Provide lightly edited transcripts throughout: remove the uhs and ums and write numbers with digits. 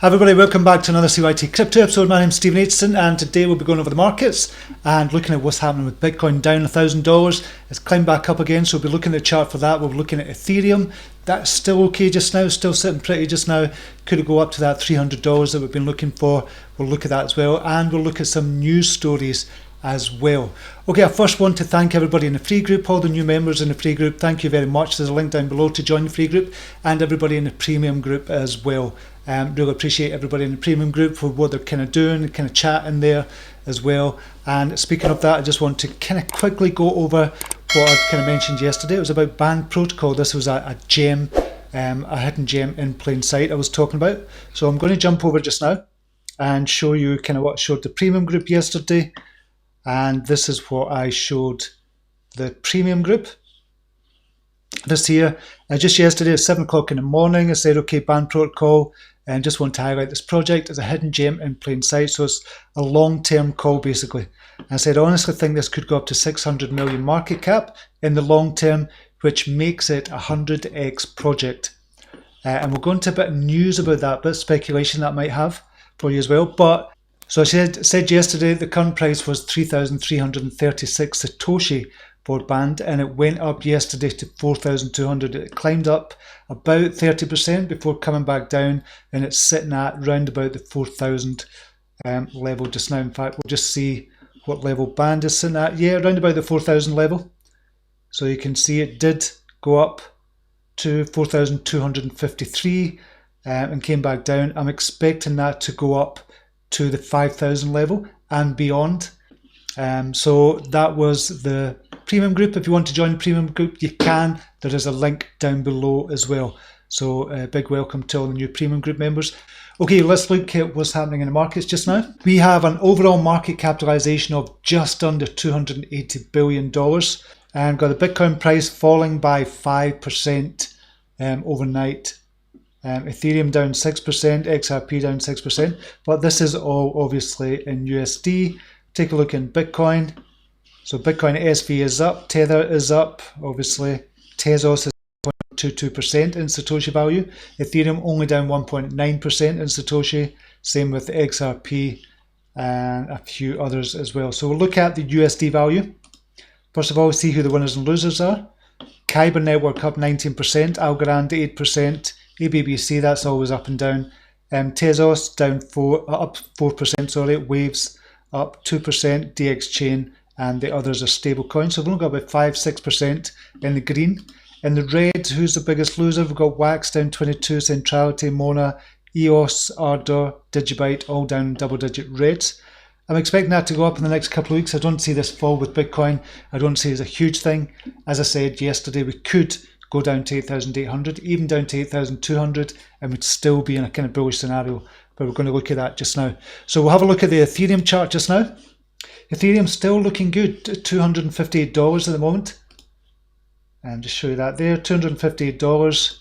Hi everybody, welcome back to another CYT-Crypto episode. My name's Stephen Aitchison, and today we'll be going over the markets and looking at what's happening with Bitcoin down $1,000. It's climbed back up again, so we'll be looking at the chart for that. We'll be looking at Ethereum. That's still okay just now, still sitting pretty just now. Could it go up to that $300 that we've been looking for? We'll look at that as well, and we'll look at some news stories as well. Okay, I first want to thank everybody in the free group, all the new members in the free group. Thank you very much. There's a link down below to join the free group, and everybody in the premium group as well. Really appreciate everybody in the premium group for what they're kind of doing, kind of chatting there as well. And speaking of that, I just want to kind of quickly go over what I kind of mentioned yesterday. It was about band protocol. This was a gem, a hidden gem in plain sight I was talking about. So I'm going to jump over just now and show you kind of what I showed the premium group yesterday. And this is what I showed the premium group. This here, just yesterday at 7 o'clock in the morning, I said, okay, band protocol, and just want to highlight this project as a hidden gem in plain sight. So it's a long-term call, basically. And I said, I honestly think this could go up to 600 million market cap in the long term, which makes it a 100x project. And we'll go into a bit of news about that, bit of speculation that might have for you as well. But so I said yesterday the current price was 3,336 Satoshi for band, and it went up yesterday to 4,200. It climbed up about 30% before coming back down, and it's sitting at round about the 4,000 level just now. In fact, we'll just see what level band is sitting at. Yeah, around about the 4,000 level. So you can see it did go up to 4,253 and came back down. I'm expecting that to go up to the 5,000 level and beyond. So that was the premium group. If you want to join the premium group, you can. There is a link down below as well. So a big welcome to all the new premium group members. Okay, let's look at what's happening in the markets just now. We have an overall market capitalization of just under $280 billion, and got the Bitcoin price falling by 5% overnight. Ethereum down 6%, XRP down 6%, but this is all obviously in USD. Take a look in Bitcoin. So Bitcoin SV is up, Tether is up, obviously. Tezos is 0.22% in Satoshi value. Ethereum only down 1.9% in Satoshi. Same with XRP and a few others as well. So we'll look at the USD value. First of all, see who the winners and losers are. Kyber Network up 19%, Algorand 8%, ABBC, that's always up and down. Tezos down up 4%, sorry. Waves up 2%, DX Chain, and the others are stable coins. So we've only got about 5-6% in the green. In the red, who's the biggest loser? We've got Wax down 22, Centrality, Mona, EOS, Ardor, Digibyte, all down double-digit reds. I'm expecting that to go up in the next couple of weeks. I don't see this fall with Bitcoin. I don't see it as a huge thing. As I said yesterday, we could go down to 8,800, even down to 8,200, and we'd still be in a kind of bullish scenario. But we're going to look at that just now. So we'll have a look at the Ethereum chart just now. Ethereum still looking good, $258 at the moment. And just show you that there, $258.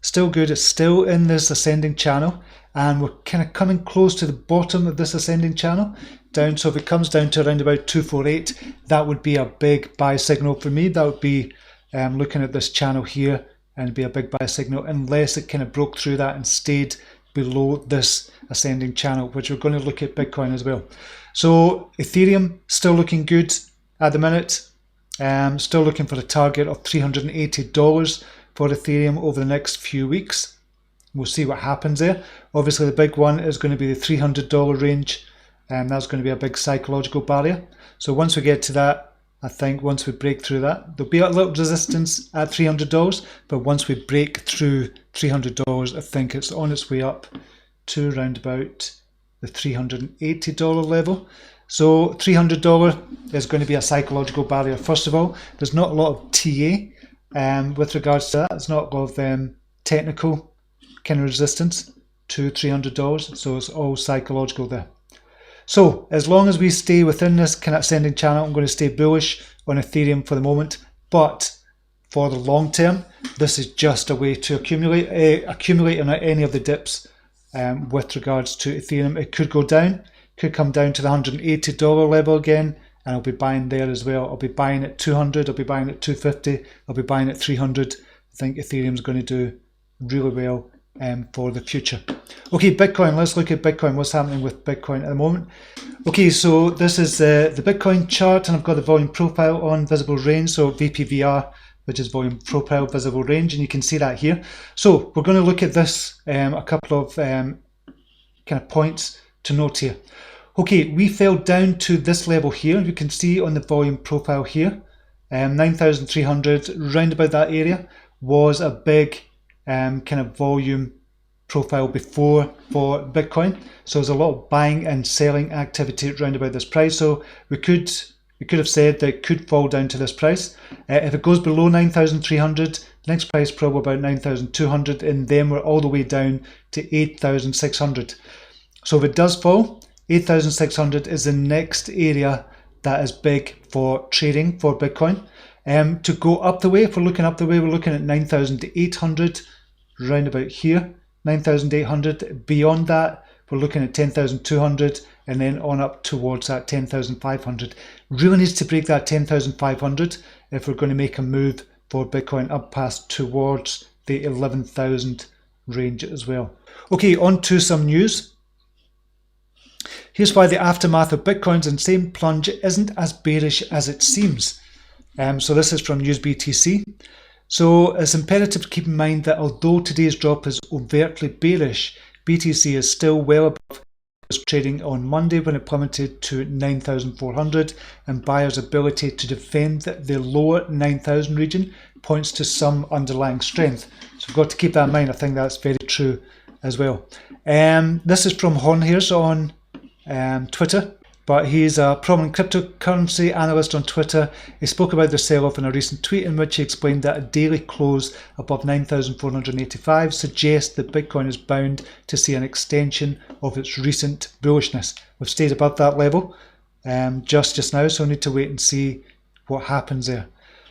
Still good, it's still in this ascending channel. And we're kind of coming close to the bottom of this ascending channel. Down, so if it comes down to around about 248, that would be a big buy signal for me. That would be looking at this channel here, and it'd be a big buy signal unless it kind of broke through that and stayed below this ascending channel, which we're going to look at Bitcoin as well. So Ethereum still looking good at the minute. Still looking for a target of $380 for Ethereum over the next few weeks. We'll see what happens there. Obviously the big one is going to be the $300 range, and that's going to be a big psychological barrier. So once we get to that, I think once we break through that, there'll be a little resistance at $300, but once we break through $300, I think it's on its way up to around about the $380 level. So $300 is going to be a psychological barrier. First of all, there's not a lot of TA with regards to that. There's not a lot of technical kind of resistance to $300, so it's all psychological there. So as long as we stay within this kind of ascending channel, I'm going to stay bullish on Ethereum for the moment. But for the long term, this is just a way to accumulate on any of the dips with regards to Ethereum. It could go down, could come down to the $180 level again, and I'll be buying there as well. I'll be buying at 200, I'll be buying at 250, I'll be buying at 300. I think Ethereum's going to do really well for the future. Okay, Bitcoin, let's look at Bitcoin, what's happening with Bitcoin at the moment. Okay, so this is the Bitcoin chart, and I've got the volume profile on, visible range, so VPVR, which is volume profile, visible range, and you can see that here. So we're going to look at this, a couple of kind of points to note here. Okay, we fell down to this level here. You can see on the volume profile here, 9,300, round about that area, was a big kind of volume profile before for Bitcoin. So there's a lot of buying and selling activity around about this price. So we could have said that it could fall down to this price. If it goes below 9,300, next price probably about 9,200, and then we're all the way down to 8,600. So if it does fall, 8,600 is the next area that is big for trading for Bitcoin. To go up the way, if we're looking up the way, we're looking at 9,800, round about here, 9,800. Beyond that, we're looking at 10,200, and then on up towards that 10,500. Really needs to break that 10,500 if we're going to make a move for Bitcoin up past towards the 11,000 range as well. Okay, on to some news. Here's why the aftermath of Bitcoin's insane plunge isn't as bearish as it seems. So this is from News BTC. So it's imperative to keep in mind that although today's drop is overtly bearish, BTC is still well above trading on Monday when it plummeted to 9,400, and buyers' ability to defend the lower 9,000 region points to some underlying strength. So we've got to keep that in mind. I think that's very true as well. This is from Hornhairs on Twitter, but he's a prominent cryptocurrency analyst on Twitter. He spoke about the sell-off in a recent tweet in which he explained that a daily close above 9,485 suggests that Bitcoin is bound to see an extension of its recent bullishness. We've stayed above that level just now, so we need to wait and see what happens there.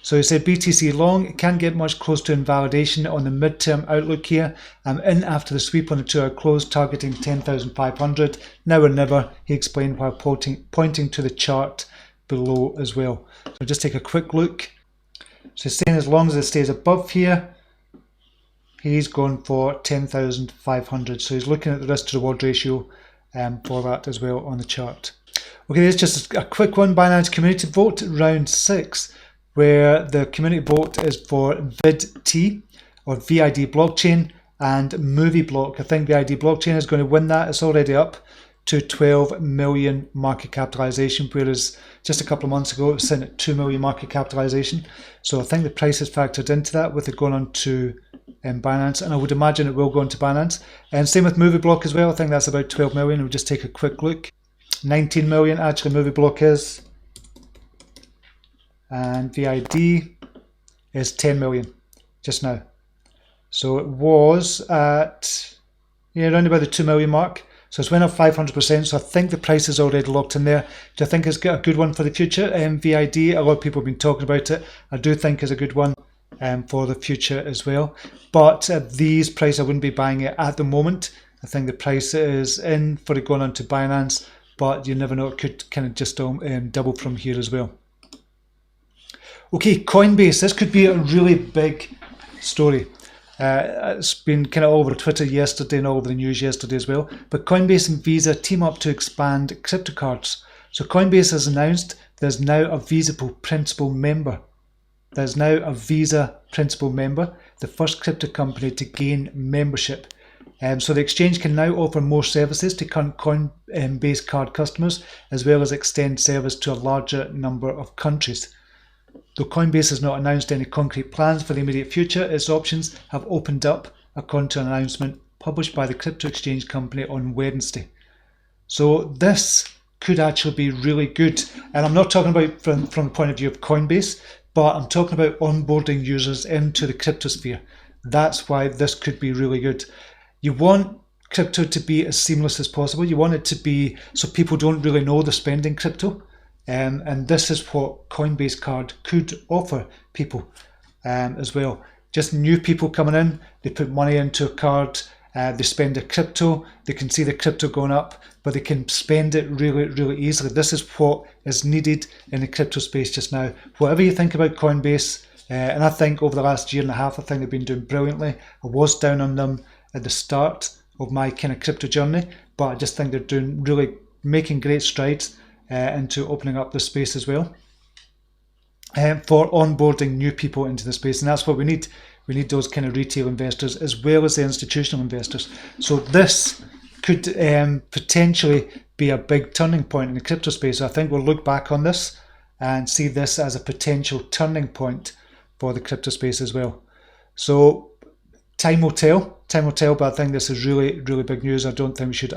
So he said BTC long, it can't get much close to invalidation on the midterm outlook here. I'm in after the sweep on the 2-hour close, targeting 10,500. Now or never, he explained while pointing to the chart below as well. So just take a quick look. So he's saying as long as it stays above here, he's going for 10,500. So he's looking at the risk to reward ratio for that as well on the chart. Okay, there's just a quick one. Binance community vote, round 6. Where the community vote is for VID or VID blockchain and Movie Block. I think VID blockchain is going to win that. It's already up to 12 million market capitalization, whereas just a couple of months ago it was sitting at 2 million market capitalization. So I think the price is factored into that with it going on to Binance, and I would imagine it will go into Binance. And same with Movie Block as well. I think that's about 12 million. We'll just take a quick look. 19 million actually Movie Block is. And VID is 10 million just now. So it was at around about the 2 million mark. So it's went up 500%. So I think the price is already locked in there, which I think is a good one for the future. VID, a lot of people have been talking about it. I do think is a good one for the future as well. But at these prices, I wouldn't be buying it at the moment. I think the price is in for it going on to Binance, but you never know, it could kind of just double from here as well. Okay, Coinbase, this could be a really big story. It's been kind of all over Twitter yesterday and all over the news yesterday as well. But Coinbase and Visa team up to expand crypto cards. So Coinbase has announced there's now a Visa principal member. There's now a Visa principal member, the first crypto company to gain membership. So the exchange can now offer more services to current Coinbase card customers, as well as extend service to a larger number of countries. Though Coinbase has not announced any concrete plans for the immediate future, its options have opened up according to an announcement published by the crypto exchange company on Wednesday. So this could actually be really good. And I'm not talking about from the point of view of Coinbase, but I'm talking about onboarding users into the crypto sphere. That's why this could be really good. You want crypto to be as seamless as possible. You want it to be so people don't really know they're spending crypto. And this is what Coinbase card could offer people as well. Just new people coming in, they put money into a card, they spend a crypto, they can see the crypto going up, but they can spend it really, really easily. This is what is needed in the crypto space just now. Whatever you think about Coinbase, and I think over the last year and a half, I think they've been doing brilliantly. I was down on them at the start of my kind of crypto journey, but I just think they're really making great strides into opening up the space as well, for onboarding new people into the space. And that's what we need. We need those kind of retail investors as well as the institutional investors. So this could potentially be a big turning point in the crypto space. So I think we'll look back on this and see this as a potential turning point for the crypto space as well. So time will tell, but I think this is really, really big news. I don't think we should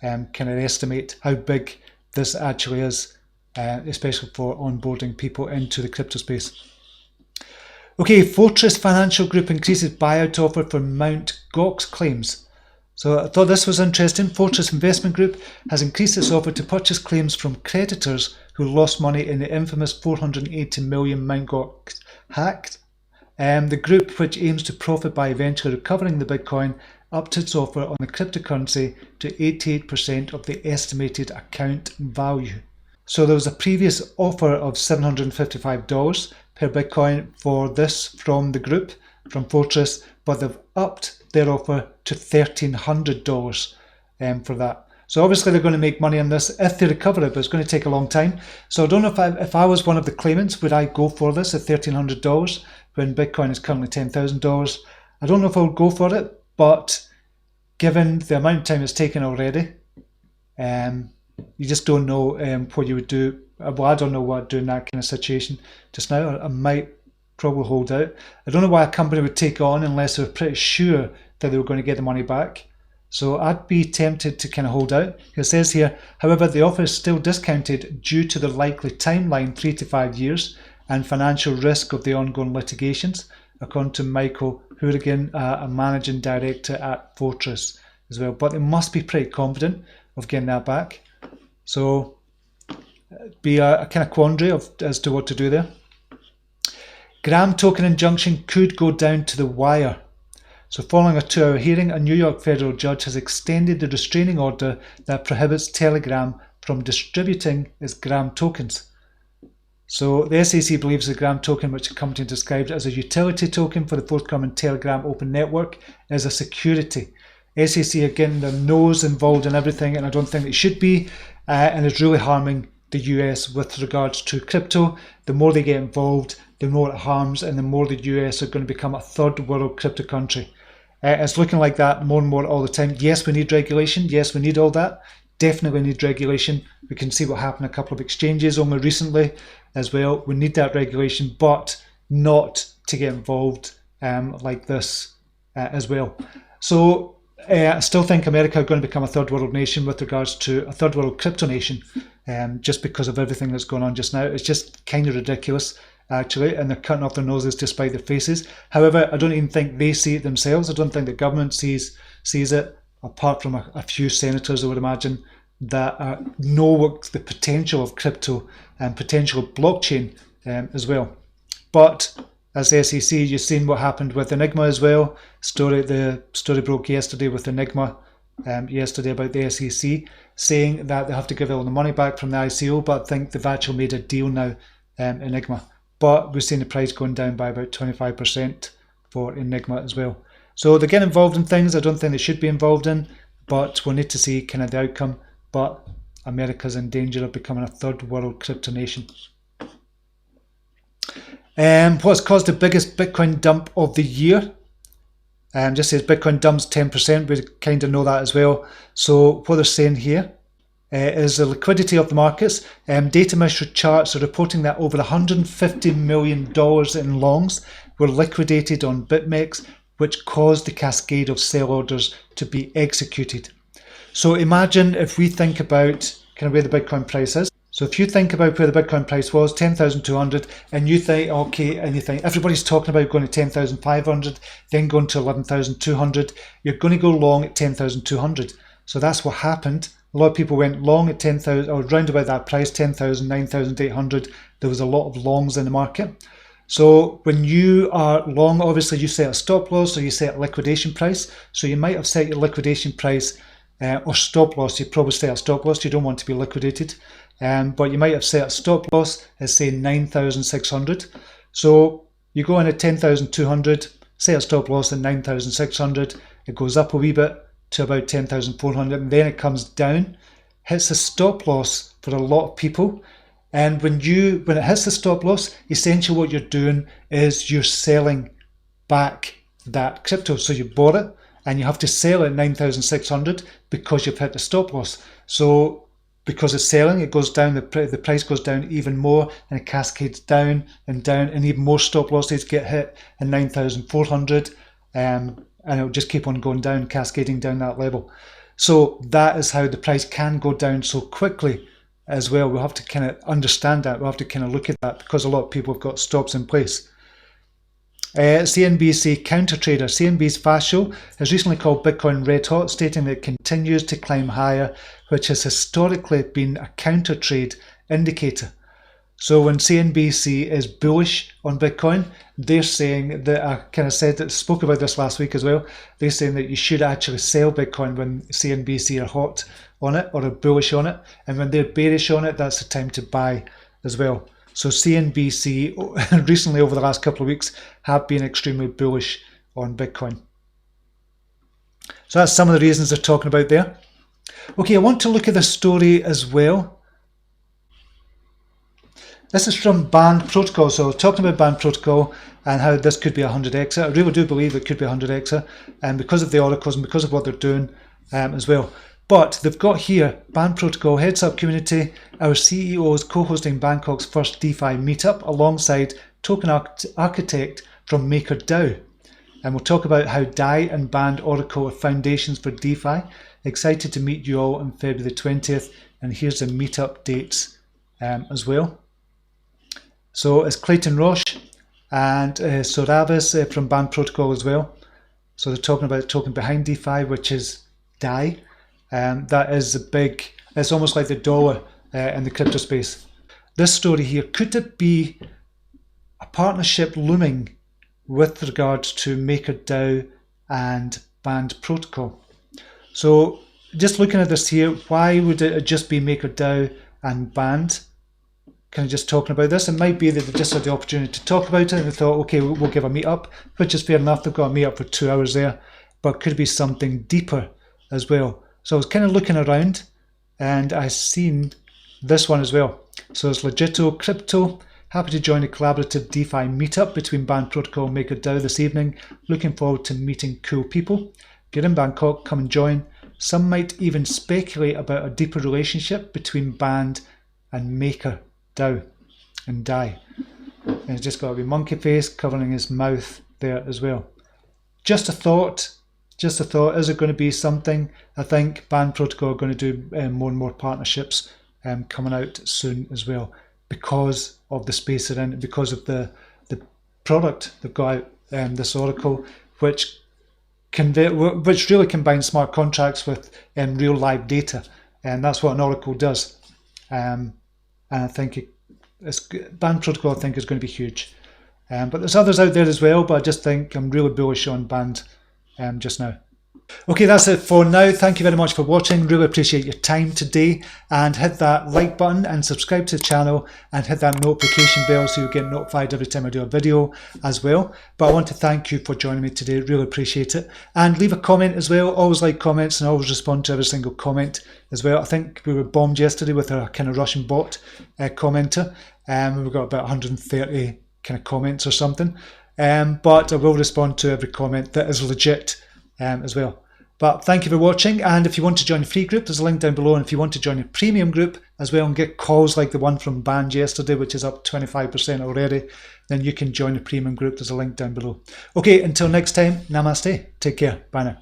estimate how big this actually is, especially for onboarding people into the crypto space. Okay, Fortress Financial Group increases buyout offer for Mt. Gox claims. So I thought this was interesting. Fortress Investment Group has increased its offer to purchase claims from creditors who lost money in the infamous 480 million Mt. Gox hack. The group, which aims to profit by eventually recovering the Bitcoin, upped its offer on the cryptocurrency to 88% of the estimated account value. So there was a previous offer of $755 per Bitcoin for this from the group, from Fortress, but they've upped their offer to $1,300 for that. So obviously they're going to make money on this if they recover it, but it's going to take a long time. So I don't know if I was one of the claimants, would I go for this at $1,300 when Bitcoin is currently $10,000? I don't know if I would go for it, but given the amount of time it's taken already, you just don't know what you would do. Well, I don't know what I'd do in that kind of situation just now. I might probably hold out. I don't know why a company would take on unless they were pretty sure that they were going to get the money back. So I'd be tempted to kind of hold out. It says here, however, the offer is still discounted due to the likely timeline, 3 to 5 years, and financial risk of the ongoing litigations, according to Michael Hourigan, a managing director at Fortress as well. But they must be pretty confident of getting that back. So it'd be a kind of quandary as to what to do there. Gram token injunction could go down to the wire. So following a 2-hour hearing, a New York federal judge has extended the restraining order that prohibits Telegram from distributing its Gram tokens. So the SEC believes the Gram token, which the company described as a utility token for the forthcoming Telegram open network, is a security. SEC are getting their nose involved in everything, and I don't think it should be, and it's really harming the US with regards to crypto. The more they get involved, the more it harms, and the more the US are going to become a third world crypto country. It's looking like that more and more all the time. Yes, we need regulation. Yes, we need all that. Definitely need regulation. We can see what happened a couple of exchanges only recently as well. We need that regulation, but not to get involved like this as well. So I still think America are going to become a third world nation with regards to a third world crypto nation, just because of everything that's going on just now. It's just kind of ridiculous, actually, and they're cutting off their noses despite their faces. However, I don't even think they see it themselves. I don't think the government sees it, apart from a few senators, I would imagine, that know what the potential of crypto and potential of blockchain as well. But as the SEC, you've seen what happened with Enigma as well. The story broke yesterday with Enigma, yesterday about the SEC saying that they have to give all the money back from the ICO, but I think they've actually made a deal now, Enigma. But we've seen the price going down by about 25% for Enigma as well. So they get involved in things I don't think they should be involved in, but we'll need to see kind of the outcome. But America's in danger of becoming a third world crypto nation. What's caused the biggest Bitcoin dump of the year? Just says Bitcoin dumps 10%. We kind of know that as well. So what they're saying here is the liquidity of the markets. Data measure charts are reporting that over $150 million in longs were liquidated on BitMEX, which caused the cascade of sell orders to be executed. So imagine if we think about kind of where the Bitcoin price is. So if you think about where the Bitcoin price was, 10,200, and you think, okay, and you think everybody's talking about going to 10,500, then going to 11,200, you're going to go long at 10,200. So that's what happened. A lot of people went long at 10,000, or round about that price, 10,000, 9,800. There was a lot of longs in the market. So when you are long, obviously you set a stop loss or you set a liquidation price. So you might have set your liquidation price or stop loss. You probably set a stop loss. You don't want to be liquidated. But you might have set a stop loss as say 9,600. So you go in at 10,200, set a stop loss at 9,600. it goes up a wee bit to about 10,400, and then it comes down, hits a stop loss for a lot of people. And when it hits the stop loss, essentially what you're doing is you're selling back that crypto. So you bought it and you have to sell at 9,600 because you've hit the stop loss. So because it's selling, it goes down, the price goes down even more, and it cascades down, and even more stop losses get hit at 9,400, and it'll just keep on going down, cascading down that level. So that is how the price can go down so quickly as well. We'll have to kind of understand that. We'll have to kind of look at that because a lot of people have got stops in place. CNBC counter trader, CNBC's fast show, has recently called Bitcoin red hot, stating that it continues to climb higher, which has historically been a counter trade indicator. So when CNBC is bullish on Bitcoin, they're saying that, I kind of spoke about this last week as well, they're saying that you should actually sell Bitcoin when CNBC are hot on it or are bullish on it, and when they're bearish on it, that's the time to buy as well. So CNBC recently, over the last couple of weeks, have been extremely bullish on Bitcoin. So that's some of the reasons they're talking about there. Okay, I want to look at this story as well. This is from Band Protocol. So talking about Band Protocol and how this could be 100x. I really do believe it could be 100x, and because of the oracles and because of what they're doing as well. But they've got here, Band Protocol, heads up community, our CEO is co-hosting Bangkok's first DeFi meetup alongside token architect from MakerDao. And we'll talk about how DAI and Band Oracle are foundations for DeFi. Excited to meet you all on February the 20th. And here's the meetup dates as well. So it's Clayton Roche and Soravis from Band Protocol as well. So they're talking about the token behind DeFi, which is DAI. That is a big, it's almost like the dollar in the crypto space. This story here, could it be a partnership looming with regards to MakerDao and Band Protocol? So just looking at this here, why would it just be MakerDao and Band? Kind of just talking about this. It might be that they just had the opportunity to talk about it and they thought, okay, we'll give a meetup, which is fair enough. They've got a meetup for 2 hours there, but could be something deeper as well. So I was kind of looking around and I seen this one as well. So it's Legito Crypto. Happy to join a collaborative DeFi meetup between Band Protocol and MakerDao this evening. Looking forward to meeting cool people. Get in Bangkok, come and join. Some might even speculate about a deeper relationship between Band and MakerDao and DAI. And it's just got a wee monkey face covering his mouth there as well. Just a thought. Just a thought, is it going to be something? I think Band Protocol are going to do more and more partnerships coming out soon as well, because of the space they're in, because of the product they've got out, this Oracle, which really combines smart contracts with real live data, and that's what an Oracle does. And I think Band Protocol, I think, is going to be huge. But there's others out there as well, but I just think I'm really bullish on Band just now. Okay, that's it for now. Thank you very much for watching. Really appreciate your time today, and hit that like button and subscribe to the channel and hit that notification bell so you get notified every time I do a video as well. But I want to thank you for joining me today. Really appreciate it. And leave a comment as well. Always like comments and always respond to every single comment as well. I think we were bombed yesterday with our kind of Russian bot commenter. We've got about 130 kind of comments or something. But I will respond to every comment that is legit as well. But thank you for watching, and if you want to join a free group, there's a link down below, and if you want to join a premium group as well and get calls like the one from Band yesterday, which is up 25% already, then you can join a premium group. There's a link down below. Okay, until next time, namaste. Take care. Bye now.